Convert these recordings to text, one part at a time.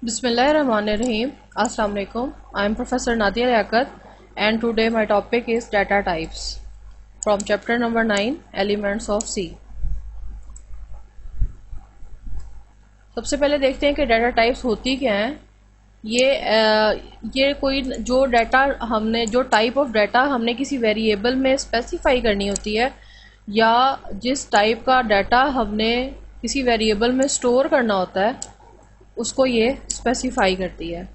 Bismillahirrahmanirrahim. Assalamu alaikum. I am Professor Nadia Liaquat and today my topic is data types from chapter number 9 Elements of C. सबसे पहले देखते हैं कि data types होती क्या हैं। ये कोई जो डाटा हमने जो टाइप ऑफ डाटा हमने किसी वेरिएबल में स्पेसिफाई करनी होती है या जिस टाइप का डाटा हमने किसी वेरिएबल में स्टोर करना होता है उसको ये स्पेसिफाई करती है।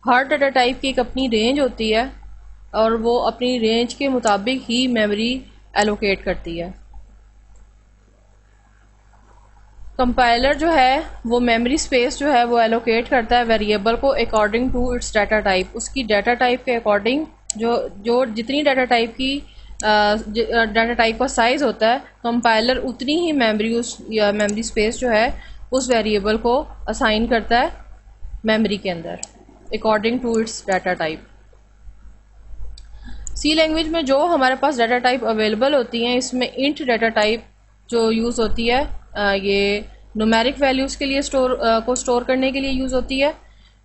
हर डाटा टाइप की एक अपनी रेंज होती है और वो अपनी रेंज के मुताबिक ही मेमोरी एलोकेट करती है। कंपाइलर जो है वो मेमोरी स्पेस जो है वो एलोकेट करता है वेरिएबल को according to its data type. उसकी डाटा टाइप के अकॉर्डिंग जो जितनी डाटा टाइप की डाटा टाइप का साइज़ होता है कंपाइलर उतनी ही मेमोरी स्पेस जो है उस वेरिएबल को असाइन करता है मेमोरी के अंदर according to its data type. C language में जो हमारे पास डाटा टाइप अवेलेबल होती हैं इसमें इंट डाटा टाइप जो यूज़ होती है ये न्यूमेरिक वैल्यूज़ के लिए स्टोर करने के लिए यूज़ होती है।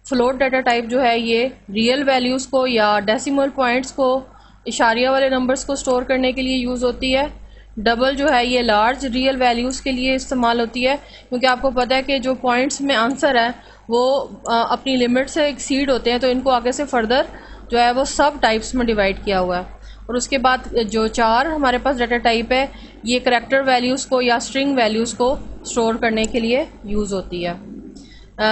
फ्लोट डाटा टाइप जो है ये रियल वैल्यूज़ को या डेसिमल पॉइंट्स को इशारिया वाले नंबर्स को स्टोर करने के लिए यूज़ होती है। डबल जो है ये लार्ज रियल वैल्यूज़ के लिए इस्तेमाल होती है क्योंकि आपको पता है कि जो पॉइंट्स में आंसर है वो अपनी लिमिट से एक्सीड होते हैं तो इनको आगे से फर्दर जो है वो सब टाइप्स में डिवाइड किया हुआ है। और उसके बाद जो चार हमारे पास डाटा टाइप है ये करैक्टर वैल्यूज़ को या स्ट्रिंग वैल्यूज़ को स्टोर करने के लिए यूज़ होती है।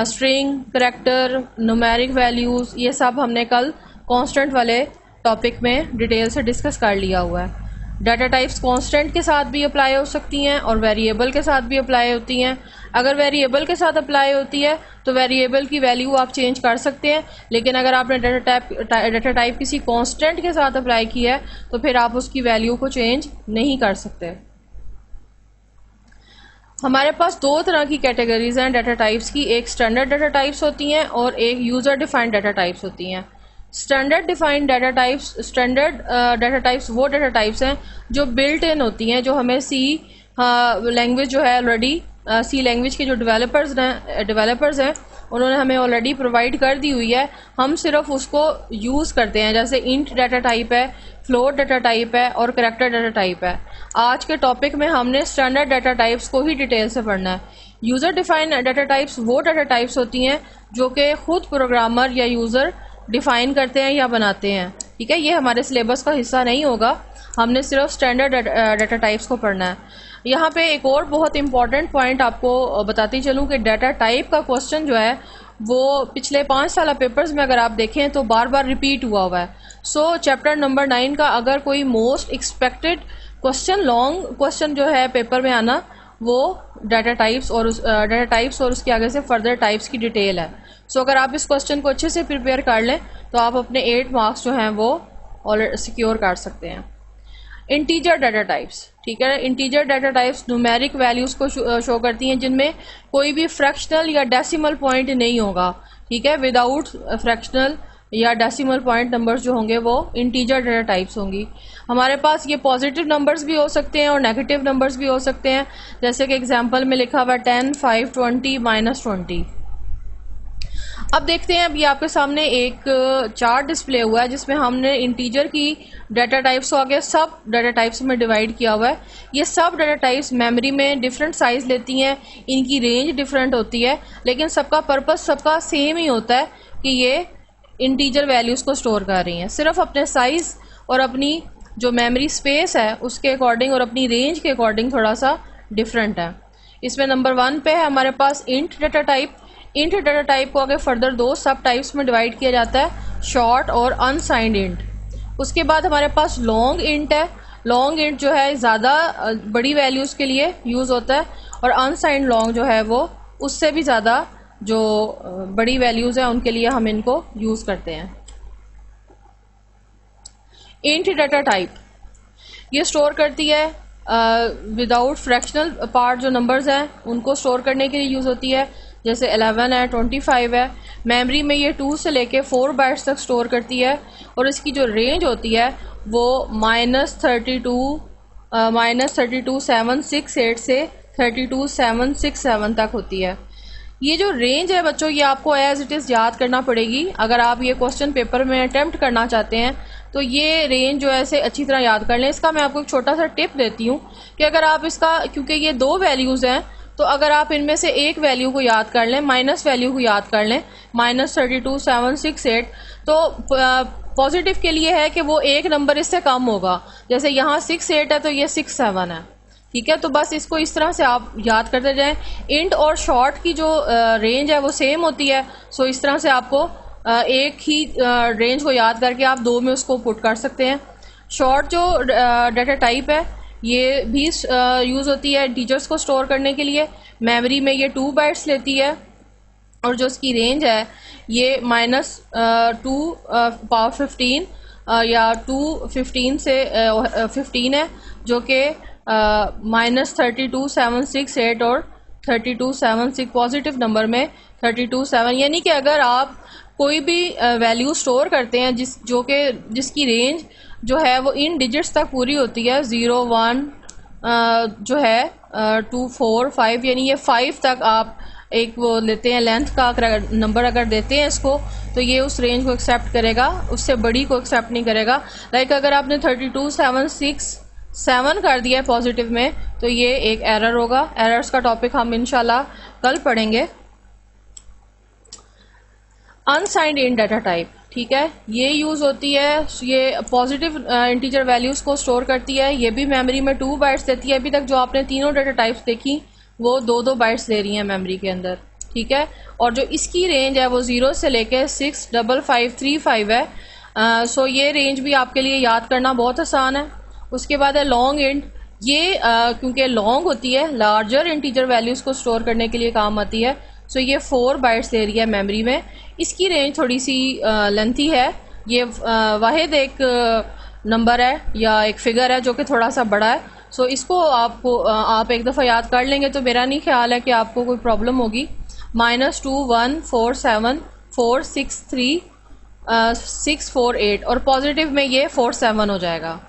स्ट्रिंग, करैक्टर, न्यूमेरिक वैल्यूज़ ये सब हमने कल कांस्टेंट वाले टॉपिक में डिटेल से डिस्कस कर लिया हुआ है। डाटा टाइप्स कांस्टेंट के साथ भी अप्लाई हो सकती हैं और वेरिएबल के साथ भी अप्लाई होती हैं। अगर वेरिएबल के साथ अप्लाई होती है तो वेरिएबल की वैल्यू आप चेंज कर सकते हैं, लेकिन अगर आपने डाटा टाइप किसी कांस्टेंट के साथ अप्लाई किया है तो फिर आप उसकी वैल्यू को चेंज नहीं कर सकते। हमारे पास दो तरह की कैटेगरीज हैं डाटा टाइप्स की, एक स्टैंडर्ड डाटा टाइप्स होती हैं और एक यूज़र डिफाइंड डाटा टाइप्स होती हैं। स्टैंडर्ड डिफाइंड डाटा टाइप्स वो डाटा टाइप्स हैं जो बिल्ट इन होती हैं, जो हमें सी लैंग्वेज जो है ऑलरेडी सी लैंग्वेज के जो डेवलपर्स हैं उन्होंने हमें ऑलरेडी प्रोवाइड कर दी हुई है। हम सिर्फ उसको यूज़ करते हैं, जैसे इंट डाटा टाइप है, फ्लोट डाटा टाइप है और करैक्टर डाटा टाइप है। आज के टॉपिक में हमने स्टैंडर्ड डाटा टाइप्स को ही डिटेल से पढ़ना है। यूज़र डिफाइंड डाटा टाइप्स वो डाटा टाइप्स होती हैं जो कि खुद प्रोग्रामर या यूज़र डिफ़ाइन करते हैं या बनाते हैं। ठीक है, ये हमारे सिलेबस का हिस्सा नहीं होगा, हमने सिर्फ स्टैंडर्ड डाटा टाइप्स को पढ़ना है। यहाँ पे एक और बहुत इंपॉर्टेंट पॉइंट आपको बताती चलूँ कि डाटा टाइप का क्वेश्चन जो है वो पिछले 5 साल पेपर्स में अगर आप देखें तो बार बार रिपीट हुआ है। सो चैप्टर नंबर 9 का अगर कोई most expected question long question जो है पेपर में आना वो डाटा टाइप्स और उसके आगे से फर्दर टाइप्स की डिटेल है। सो अगर आप इस क्वेश्चन को अच्छे से प्रिपेयर कर लें तो आप अपने 8 मार्क्स जो हैं वो ऑलरेडी सिक्योर कर सकते हैं। इंटीजर डाटा टाइप्स, ठीक है, integer data types numeric values को शो करती हैं जिनमें कोई भी फ्रैक्शनल या डेसिमल पॉइंट नहीं होगा। ठीक है, विदाउट फ्रैक्शनल या डेसिमल पॉइंट नंबर्स जो होंगे वो इंटीजर डाटा टाइप्स होंगी। हमारे पास ये पॉजिटिव नंबर्स भी हो सकते हैं और नेगेटिव नंबर्स भी हो सकते हैं, जैसे कि एग्जांपल में लिखा हुआ है 10, 5, 20, -20। अब देखते हैं, अभी आपके सामने एक चार्ट डिस्प्ले हुआ है जिसमें हमने इंटीजर की डाटा टाइप्स को आगे सब डाटा टाइप्स में डिवाइड किया हुआ है। ये सब डाटा टाइप्स मेमोरी में डिफरेंट साइज़ लेती हैं, इनकी रेंज डिफरेंट होती है, लेकिन सबका पर्पस सबका सेम ही होता है कि ये इंटीजर वैल्यूज़ को स्टोर कर रही हैं, सिर्फ अपने साइज़ और अपनी जो मेमोरी स्पेस है उसके अकॉर्डिंग और अपनी रेंज के अकॉर्डिंग थोड़ा सा डिफरेंट है। इसमें नंबर 1 पे है हमारे पास int data type. Int data type को आगे फर्दर 2 सब टाइप्स में डिवाइड किया जाता है, शॉर्ट और अनसाइंड इंट। उसके बाद हमारे पास लॉन्ग इंट है। लॉन्ग इंट जो है ज़्यादा बड़ी वैल्यूज़ के लिए यूज़ होता है और अनसाइंड लॉन्ग जो है वो उससे भी ज़्यादा जो बड़ी वैल्यूज़ हैं उनके लिए हम इनको यूज़ करते हैं। इंट डाटा टाइप ये स्टोर करती है विदाउट फ्रैक्शनल पार्ट जो नंबर्स हैं उनको स्टोर करने के लिए यूज़ होती है, जैसे 11 है, 25 है। मेमोरी में ये 2 से लेके 4 बाइट्स तक स्टोर करती है और इसकी जो रेंज होती है वो -32,768 से 32,767 तक होती है। ये जो रेंज है बच्चों, ये आपको एज इट इज़ याद करना पड़ेगी अगर आप ये क्वेश्चन पेपर में अटेम्प्ट करना चाहते हैं। तो ये रेंज जो है इसे अच्छी तरह याद कर लें। इसका मैं आपको एक छोटा सा टिप देती हूँ कि अगर आप इसका, क्योंकि ये दो वैल्यूज़ हैं, तो अगर आप इनमें से एक वैल्यू को याद कर लें, माइनस वैल्यू को याद कर लें, -32,768, तो पॉजिटिव के लिए है कि वो एक नंबर इससे कम होगा। जैसे यहाँ 68 है तो ये 67 है, ठीक है। तो बस इसको इस तरह से आप याद करते जाएं। इंट और शॉर्ट की जो रेंज है वो सेम होती है, सो इस तरह से आपको एक ही रेंज को याद करके आप दो में उसको पुट कर सकते हैं। शॉर्ट जो डाटा टाइप है ये भी यूज़ होती है इंटीजर्स को स्टोर करने के लिए। मेमोरी में ये 2 बाइट्स लेती है और जो इसकी रेंज है ये -2 पावर 15 या 215 से 15 है, जो कि -32,768 और 32,768 पॉजिटिव नंबर में 32,7, यानी कि अगर आप कोई भी वैल्यू स्टोर करते हैं जिसकी रेंज जो है वो इन डिजिट्स तक पूरी होती है, 0 1 जो है 2 4 5, यानी ये 5 तक आप एक वो लेते हैं लेंथ का नंबर अगर देते हैं इसको, तो ये उस रेंज को एक्सेप्ट करेगा, उससे बड़ी को एक्सेप्ट नहीं करेगा। लाइक अगर आपने 32,767 कर दिया है पॉजिटिव में, तो ये एक एरर होगा। एरर्स का टॉपिक हम इंशाल्लाह कल पढ़ेंगे। अनसाइंड इन डाटा टाइप, ठीक है, ये यूज़ होती है, ये पॉजिटिव इंटीजर वैल्यूज़ को स्टोर करती है। ये भी मेमोरी में 2 बाइट्स देती है। अभी तक जो आपने तीनों डाटा टाइप्स देखी वो 2-2 बाइट्स दे रही हैं मेमोरी के अंदर, ठीक है। और जो इसकी रेंज है वो 0 से लेके 65535 है। सो ये रेंज भी आपके लिए याद करना बहुत आसान है। उसके बाद है लॉन्ग इंट। ये क्योंकि लॉन्ग होती है, लार्जर इंटीजर वैल्यूज़ को स्टोर करने के लिए काम आती है। सो ये 4 बाइट्स दे रही है मेमोरी में। इसकी रेंज थोड़ी सी लेंथी है। ये वाहिद एक नंबर है या एक फिगर है जो कि थोड़ा सा बड़ा है। सो इसको आप एक दफ़ा याद कर लेंगे तो मेरा नहीं ख्याल है कि आपको कोई प्रॉब्लम होगी। -2147463 और पॉजिटिव में ये 47 हो जाएगा।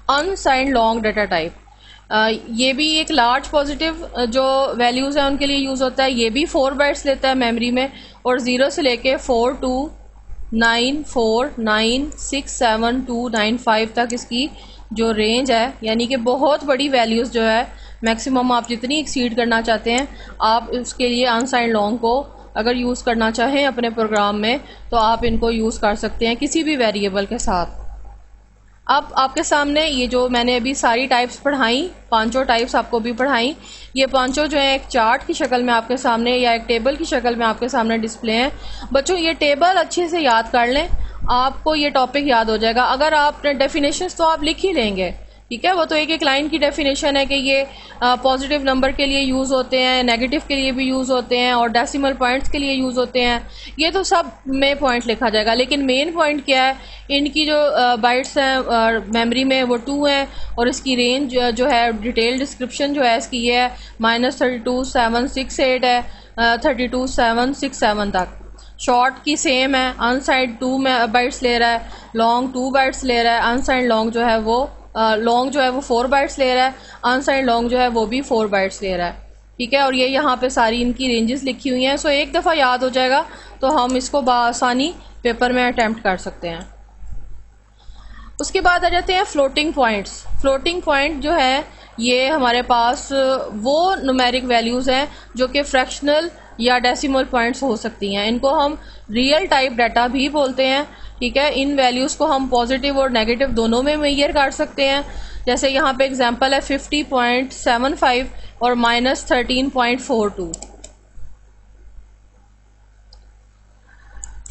अनसाइंड लॉन्ग डाटा टाइप, ये भी एक लार्ज पॉजिटिव जो वैल्यूज़ हैं उनके लिए यूज़ होता है। ये भी 4 बाइट्स लेता है मेमोरी में और 0 से लेके 4294967295 तक इसकी जो रेंज है, यानी कि बहुत बड़ी वैल्यूज़ जो है, मैक्सिमम आप जितनी एक्सीड करना चाहते हैं आप उसके लिए अनसाइंड लॉन्ग को अगर यूज़ करना चाहें अपने प्रोग्राम में तो आप इनको यूज़ कर सकते हैं किसी भी वेरिएबल के साथ। अब आपके सामने ये जो मैंने अभी सारी टाइप्स पढ़ाई, पांचों टाइप्स आपको भी पढ़ाई, ये पांचों जो है एक चार्ट की शक्ल में आपके सामने या एक टेबल की शक्ल में आपके सामने डिस्प्ले हैं। बच्चों ये टेबल अच्छे से याद कर लें, आपको ये टॉपिक याद हो जाएगा। अगर आपने डेफिनेशंस तो आप लिख ही लेंगे, ठीक है, वो तो एक एक लाइन की डेफिनेशन है कि ये पॉजिटिव नंबर के लिए यूज़ होते हैं, नेगेटिव के लिए भी यूज़ होते हैं और डेसिमल पॉइंट्स के लिए यूज़ होते हैं। ये तो सब में पॉइंट लिखा जाएगा, लेकिन मेन पॉइंट क्या है, इनकी जो बाइट्स हैं मेमोरी में वो 2 हैं और इसकी रेंज जो है, डिटेल डिस्क्रिप्शन जो है इसकी ये है -32768 है 32767 तक। शॉर्ट की सेम है, अनसाइंड 2 बाइट्स ले रहा है, लॉन्ग 2 बाइट्स ले रहा है, अनसाइंड लॉन्ग जो है वो लॉन्ग जो है वो 4 बाइट्स ले रहा है, अनसाइंड लॉन्ग जो है वो भी 4 बाइट्स ले रहा है, ठीक है। और ये यहाँ पे सारी इनकी रेंजेस लिखी हुई हैं। सो एक दफ़ा याद हो जाएगा तो हम इसको बआसानी पेपर में अटैम्प्ट कर सकते हैं। उसके बाद आ जाते हैं फ्लोटिंग पॉइंट्स। फ्लोटिंग पॉइंट जो है ये हमारे पास वो न्यूमेरिक वैल्यूज़ हैं जो कि फ्रैक्शनल या डेसिमल पॉइंट्स हो सकती हैं। इनको हम रियल टाइप डाटा भी बोलते हैं, ठीक है। इन वैल्यूज़ को हम पॉजिटिव और नेगेटिव दोनों में मेजर कर सकते हैं। जैसे यहाँ पे एग्जांपल है 50.75 और -13.42।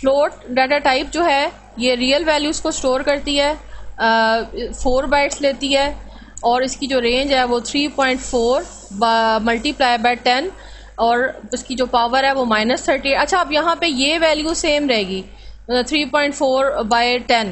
फ्लोट डाटा टाइप जो है ये रियल वैल्यूज़ को स्टोर करती है, 4 बाइट्स लेती है और इसकी जो रेंज है वो 3.4 मल्टीप्लाई बाय 10 और इसकी जो पावर है वो -30। अच्छा, अब यहाँ पे ये वैल्यू सेम रहेगी 3.4 बाय 10,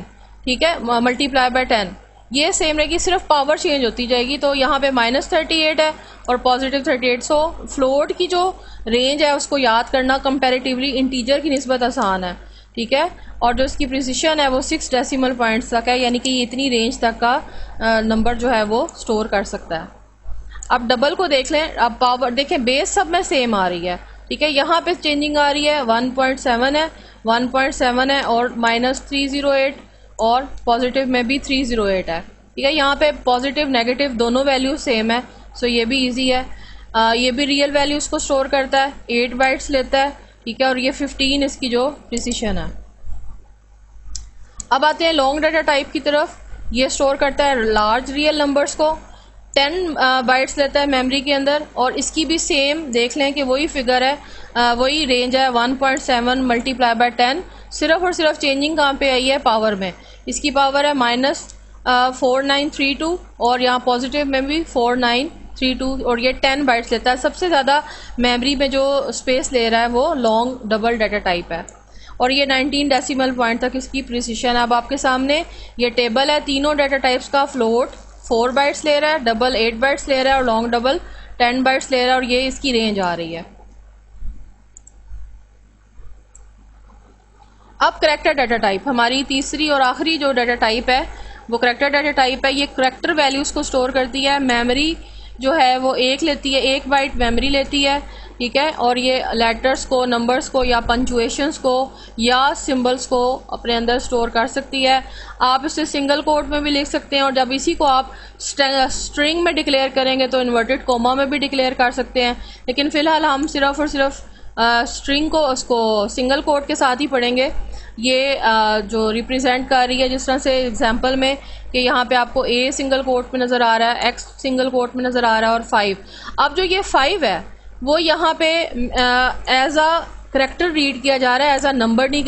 ठीक है, मल्टीप्लाई बाय 10 ये सेम रहेगी, सिर्फ पावर चेंज होती जाएगी। तो यहाँ पे -38 है और पॉजिटिव 38। सो फ्लोट की जो रेंज है उसको याद करना कंपैरेटिवली इंटीजर की निस्बत आसान है, ठीक है। और जो इसकी प्रिसिशन है वो 6 डेसिमल पॉइंट्स तक है, यानी कि ये इतनी रेंज तक का नंबर जो है वो स्टोर कर सकता है। अब डबल को देख लें, अब पावर देखें, बेस सब में सेम आ रही है, ठीक है। यहाँ पे चेंजिंग आ रही है, 1.7 है, 1.7 है और -308 और पॉजिटिव में भी 308 है, ठीक है। यहाँ पे पॉजिटिव नेगेटिव दोनों वैल्यू सेम है, सो ये भी इजी है। ये भी रियल वैल्यूज़ को स्टोर करता है, 8 बाइट्स लेता है, ठीक है। और ये 15 इसकी जो प्रिसिशन है। अब आते हैं लॉन्ग डाटा टाइप की तरफ। ये स्टोर करता है लार्ज रियल नंबर्स को, 10 बाइट्स लेता है मेमोरी के अंदर, और इसकी भी सेम देख लें कि वही फिगर है, वही रेंज है, 1.7 मल्टीप्लाई बाय 10। सिर्फ और सिर्फ चेंजिंग कहाँ पे आई है, पावर में। इसकी पावर है -4932 और यहाँ पॉजिटिव में भी 4932, और ये 10 बाइट्स लेता है। सबसे ज़्यादा मेमोरी में जो स्पेस ले रहा है वो लॉन्ग डबल डाटा टाइप है, और ये 19 डेसिमल पॉइंट तक इसकी प्रिसिशन है। अब आपके सामने ये टेबल है तीनों डाटा टाइप्स का। फ्लोट 4 बाइट्स ले रहा है, डबल 8 बाइट्स ले रहा है और लॉन्ग डबल 10 बाइट्स ले रहा है, और ये इसकी रेंज आ रही है। अब करैक्टर डाटा टाइप, हमारी तीसरी और आखिरी जो डाटा टाइप है वो करैक्टर डाटा टाइप है। ये करैक्टर वैल्यूज़ को स्टोर करती है। मेमोरी जो है वो 1 लेती है, 1 बाइट मेमोरी लेती है, ठीक है। और ये लेटर्स को, नंबर्स को या पंचुएशंस को या सिंबल्स को अपने अंदर स्टोर कर सकती है। आप इसे सिंगल कोट में भी लिख सकते हैं, और जब इसी को आप स्ट्रिंग में डिक्लेयर करेंगे तो इन्वर्टेड कोमा में भी डिक्लेयर कर सकते हैं। लेकिन फ़िलहाल हम सिर्फ और सिर्फ स्ट्रिंग को, उसको सिंगल कोट के साथ ही पढ़ेंगे। ये जो रिप्रेजेंट कर रही है, जिस तरह से एग्जांपल में कि यहाँ पे आपको A सिंगल कोट में नज़र आ रहा है, X सिंगल कोट में नज़र आ रहा है और 5। अब जो ये 5 है वो यहाँ पे एज अ करैक्टर रीड किया जा रहा है, एज अ नंबर नहीं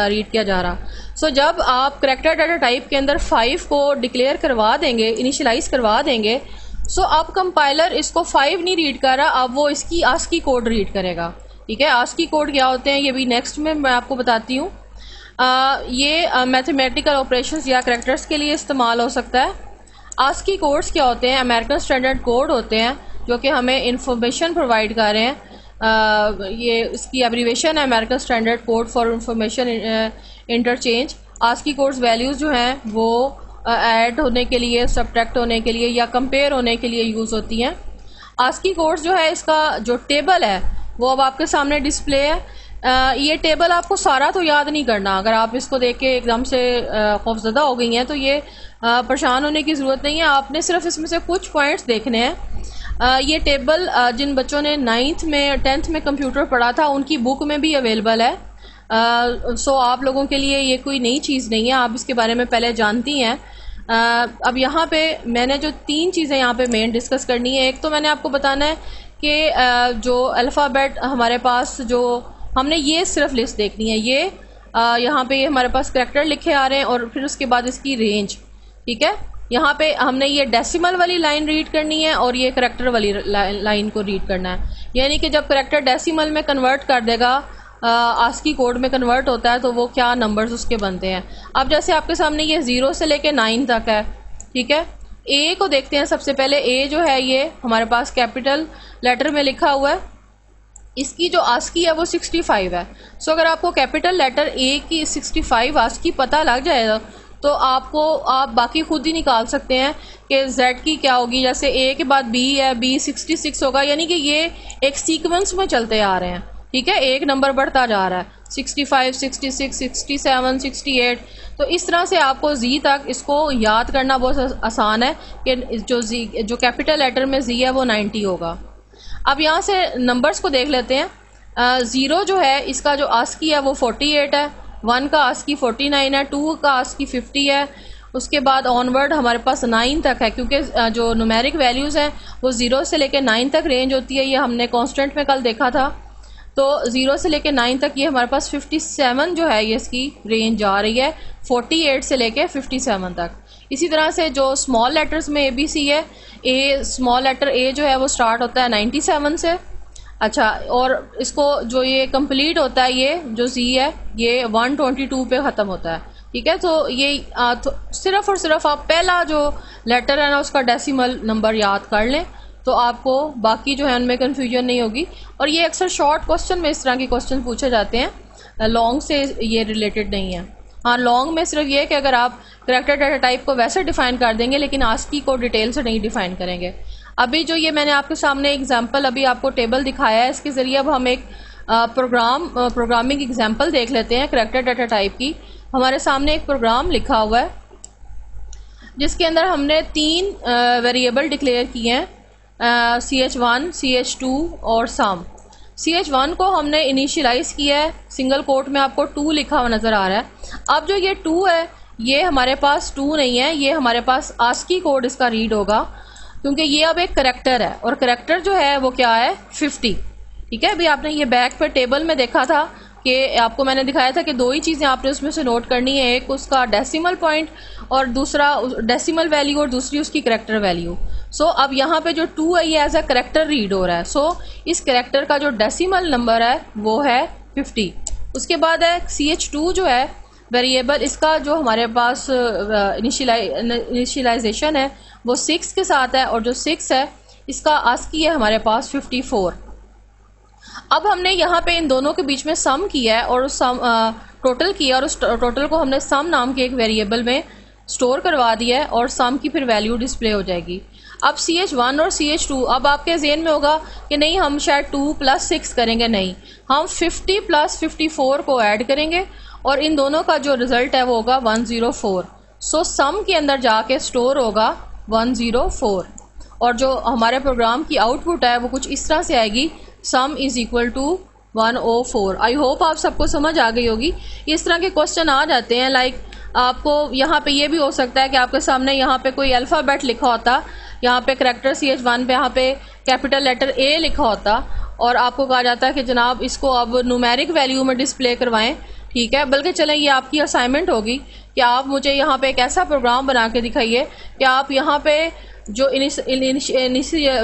रीड किया जा रहा। सो जब आप करैक्टर डाटा टाइप के अंदर 5 को डिक्लेयर करवा देंगे, इनिशियलाइज करवा देंगे, सो अब कंपाइलर इसको 5 नहीं रीड कर रहा, अब वो इसकी आस्की कोड रीड करेगा, ठीक है। आस्की कोड क्या होते हैं ये भी नेक्स्ट में मैं आपको बताती हूँ। ये मैथमेटिकल ऑपरेशंस या करैक्टर्स के लिए इस्तेमाल हो सकता है। आस्की कोड्स क्या होते हैं, अमेरिकन स्टैंडर्ड कोड होते हैं जो कि हमें इंफॉर्मेशन प्रोवाइड कर रहे हैं। ये इसकी एब्रीवेशन है American Standard Code for Information Interchange. ASCII codes values जो हैं वो ऐड होने के लिए, सब्ट्रैक्ट होने के लिए या कंपेयर होने के लिए यूज़ होती हैं। आस्की कोड्स जो है, इसका जो टेबल है वो अब आपके सामने डिस्प्ले है। ये टेबल आपको सारा तो याद नहीं करना। अगर आप इसको देख के एकदम से खौफजदा हो गई हैं तो ये परेशान होने की ज़रूरत नहीं है। आपने सिर्फ इसमें से कुछ पॉइंट्स देखने हैं। ये टेबल जिन बच्चों ने 9th में 10th में कंप्यूटर पढ़ा था उनकी बुक में भी अवेलेबल है। सो आप लोगों के लिए ये कोई नई चीज़ नहीं है, आप इसके बारे में पहले जानती हैं। अब यहाँ पे मैंने जो 3 चीज़ें यहाँ पे मेन डिस्कस करनी है। एक तो मैंने आपको बताना है कि जो अल्फ़ाबेट हमारे पास, जो हमने ये सिर्फ लिस्ट देखनी है। ये यहाँ पे ये हमारे पास करैक्टर लिखे आ रहे हैं और फिर उसके बाद इसकी रेंज, ठीक है। यहाँ पे हमने ये डेसिमल वाली लाइन रीड करनी है और ये करैक्टर वाली लाइन को रीड करना है। यानी कि जब करैक्टर डेसिमल में कन्वर्ट कर देगा, आस्की कोड में कन्वर्ट होता है, तो वो क्या नंबर्स उसके बनते हैं। अब जैसे आपके सामने ये 0 से लेके 9 तक है, ठीक है। ए को देखते हैं सबसे पहले। ए जो है ये हमारे पास कैपिटल लेटर में लिखा हुआ है। इसकी जो आस्की है वो 65 है। सो अगर आपको कैपिटल लेटर ए की 65 आस्की पता लग जाएगा तो आप बाकी खुद ही निकाल सकते हैं कि जेड की क्या होगी। जैसे ए के बाद बी है, बी 66 होगा, यानी कि ये एक सीक्वेंस में चलते आ रहे हैं, ठीक है। एक नंबर बढ़ता जा रहा है, 65, 66, 67, 68। तो इस तरह से आपको जी तक इसको याद करना बहुत आसान है कि जो कैपिटल लेटर में जी है वो 90 होगा। अब यहाँ से नंबर्स को देख लेते हैं। 0 जो है इसका जो आस्की है वो 48 है, 1 का आस्की 49 है, 2 का आस्की 50 है। उसके बाद ऑनवर्ड हमारे पास 9 तक है, क्योंकि जो न्यूमेरिक वैल्यूज़ हैं वो 0 से लेकर 9 तक रेंज होती है। ये हमने कांस्टेंट में कल देखा था। तो 0 से लेकर 9 तक ये हमारे पास 57 जो है ये इसकी रेंज जा रही है, 48 से लेकर 57 तक। इसी तरह से जो स्मॉल लेटर्स में ABC है, ए स्मॉल लेटर ए जो है वो स्टार्ट होता है 97 से। अच्छा, और इसको जो ये कंप्लीट होता है, ये जो Z है ये 122 पे ख़त्म होता है, ठीक है। तो ये सिर्फ और सिर्फ आप पहला जो लेटर है ना उसका डेसिमल नंबर याद कर लें तो आपको बाकी जो है उनमें कन्फ्यूजन नहीं होगी। और ये अक्सर शॉर्ट क्वेश्चन में इस तरह के क्वेश्चन पूछे जाते हैं, लॉन्ग से ये रिलेटेड नहीं है। हाँ, लॉन्ग में सिर्फ ये कि अगर आप करैक्टर डाटा टाइप को वैसे डिफ़ाइन कर देंगे लेकिन आस्की को डिटेल से नहीं डिफ़ाइन करेंगे। अभी जो ये मैंने आपके सामने एग्जांपल अभी आपको टेबल दिखाया है, इसके ज़रिए अब हम एक प्रोग्रामिंग एग्जांपल देख लेते हैं करैक्टर डाटा टाइप की। हमारे सामने एक प्रोग्राम लिखा हुआ है जिसके अंदर हमने 3 वेरिएबल डिक्लेयर किए हैं, ch1, ch2 और sum। ch1 को हमने इनिशियलाइज किया है, सिंगल कोट में आपको 2 लिखा हुआ नज़र आ रहा है। अब जो ये 2 है ये हमारे पास 2 नहीं है, ये हमारे पास ASCII कोड इसका रीड होगा, क्योंकि ये अब एक करैक्टर है और करैक्टर जो है वो क्या है 50। ठीक है, अभी आपने ये बैक पर टेबल में देखा था कि आपको मैंने दिखाया था कि 2 ही चीज़ें आपने उसमें से नोट करनी है, एक उसका डेसिमल पॉइंट और दूसरा डेसिमल वैल्यू और दूसरी उसकी करैक्टर वैल्यू। सो अब यहाँ पे जो 2 है ये एज अ करैक्टर रीड हो रहा है। सो इस करैक्टर का जो डेसिमल नंबर है वो है 50। उसके बाद है ch2 जो है वेरिएबल, इसका जो हमारे पास इनिशियलाइजेशन है वो 6 के साथ है और जो 6 है इसका ASCII है हमारे पास 54। अब हमने यहाँ पे इन दोनों के बीच में सम किया है और उस सम टोटल किया और उस टोटल को हमने सम नाम के एक वेरिएबल में स्टोर करवा दिया है और सम की फिर वैल्यू डिस्प्ले हो जाएगी। अब ch1 और ch2, अब आपके ज़हन में होगा कि नहीं हम शायद 2 + 6 करेंगे, नहीं, हम 50 + 54 को ऐड करेंगे और इन दोनों का जो रिज़ल्ट है वो होगा 104। सो सम के अंदर जाके स्टोर होगा 104 और जो हमारे प्रोग्राम की आउटपुट है वो कुछ इस तरह से आएगी, sum is equal to 104। I hope आप सबको समझ आ गई होगी। इस तरह के क्वेश्चन आ जाते हैं, लाइक आपको यहाँ पे ये भी हो सकता है कि आपके सामने यहाँ पे कोई अल्फ़ाबेट लिखा होता, यहाँ पे करैक्टर ch1 पे यहाँ पे कैपिटल लेटर A लिखा होता और आपको कहा जाता है कि जनाब इसको अब न्यूमेरिक वैल्यू में डिस्प्ले करवाएं। ठीक है, बल्कि चलें ये आपकी असाइनमेंट होगी कि आप मुझे यहाँ पे एक ऐसा प्रोग्राम बना के दिखाइए कि आप यहाँ पे जो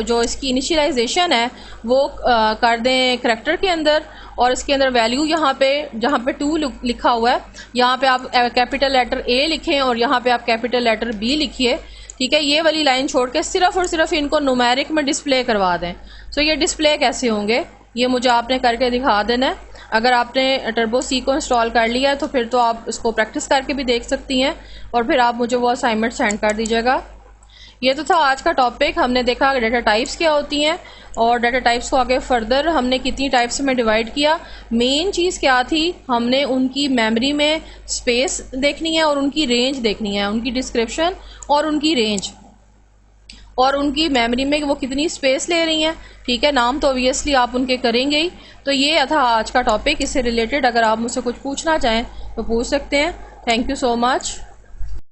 जो इसकी इनिशियलाइजेशन है वो कर दें करैक्टर के अंदर और इसके अंदर वैल्यू यहाँ पे जहाँ पे 2 लिखा हुआ है यहाँ पे आप कैपिटल लेटर A लिखें और यहाँ पे आप कैपिटल लेटर B लिखिए। ठीक है, ये वाली लाइन छोड़ के सिर्फ और सिर्फ इनको न्यूमेरिक में डिस्प्ले करवा दें। सो ये डिस्प्ले कैसे होंगे ये मुझे आपने करके दिखा देना है। अगर आपने टर्बो सी को इंस्टॉल कर लिया है तो फिर तो आप इसको प्रैक्टिस करके भी देख सकती हैं और फिर आप मुझे वो असाइनमेंट सेंड कर दीजिएगा। ये तो था आज का टॉपिक। हमने देखा डाटा टाइप्स क्या होती हैं और डाटा टाइप्स को आगे फर्दर हमने कितनी टाइप्स में डिवाइड किया। मेन चीज़ क्या थी, हमने उनकी मेमोरी में स्पेस देखनी है और उनकी रेंज देखनी है, उनकी डिस्क्रिप्शन और उनकी रेंज और उनकी मेमोरी में वो कितनी स्पेस ले रही हैं। ठीक है, नाम तो ऑब्वियसली आप उनके करेंगे ही। तो ये था आज का टॉपिक। इससे रिलेटेड अगर आप मुझसे कुछ पूछना चाहें तो पूछ सकते हैं। Thank you so much.